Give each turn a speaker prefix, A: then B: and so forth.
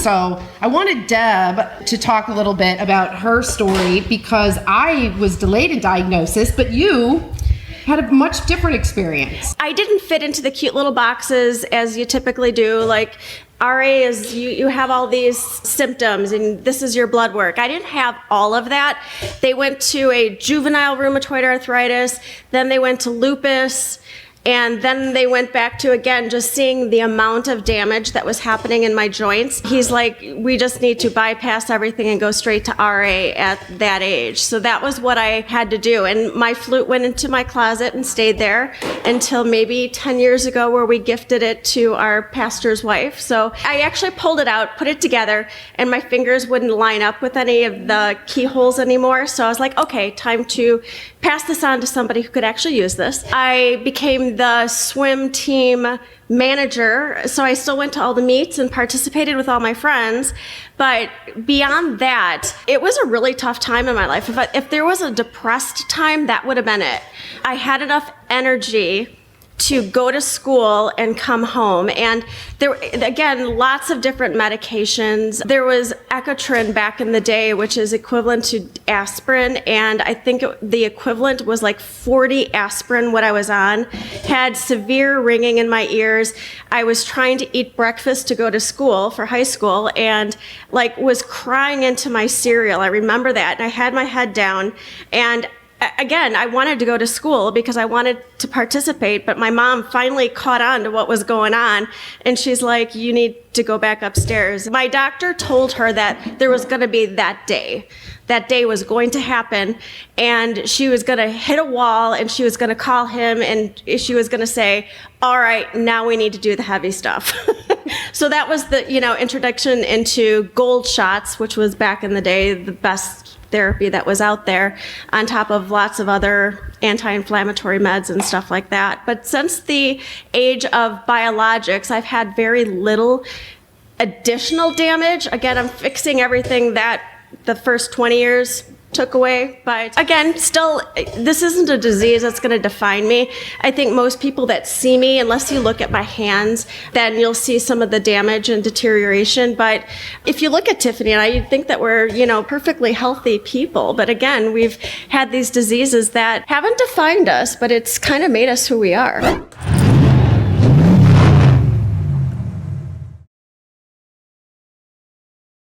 A: So I wanted Deb to talk a little bit about her story because I was delayed in diagnosis, but you had a much different experience.
B: I didn't fit into the cute little boxes as you typically do. Like RA is you have all these symptoms and this is your blood work. I didn't have all of that. They went to a juvenile rheumatoid arthritis, then they went to lupus, and then they went back to, again, just seeing the amount of damage that was happening in my joints. He's like, we just need to bypass everything and go straight to RA at that age. So that was what I had to do. And my flute went into my closet and stayed there until maybe 10 years ago where we gifted it to our pastor's wife. So I actually pulled it out, put it together, and my fingers wouldn't line up with any of the keyholes anymore. So I was like, okay, time to pass this on to somebody who could actually use this. I became the swim team manager, so I still went to all the meets and participated with all my friends. But beyond that, it was a really tough time in my life. If there was a depressed time, that would have been it. I had enough energy to go to school and come home. And there, again, lots of different medications. There was Ecotrin back in the day, which is equivalent to aspirin. And I think the equivalent was like 40 aspirin what I was on. Had severe ringing in my ears. I was trying to eat breakfast to go to school for high school and like was crying into my cereal. I remember that. And I had my head down and again, I wanted to go to school because I wanted to participate, but my mom finally caught on to what was going on, and she's like, you need to go back upstairs. My doctor told her that there was going to be that day. That day was going to happen, and she was going to hit a wall, and she was going to call him, and she was going to say, all right, now we need to do the heavy stuff. So that was the, introduction into gold shots, which was back in the day the best therapy that was out there, on top of lots of other anti-inflammatory meds and stuff like that. But since the age of biologics, I've had very little additional damage. Again, I'm fixing everything that the first 20 years took away. But again, still, this isn't a disease that's going to define me. I think most people that see me, unless you look at my hands, then you'll see some of the damage and deterioration. But if you look at Tiffany and I, you'd think that we're, perfectly healthy people. But again, we've had these diseases that haven't defined us, but it's kind of made us who we are.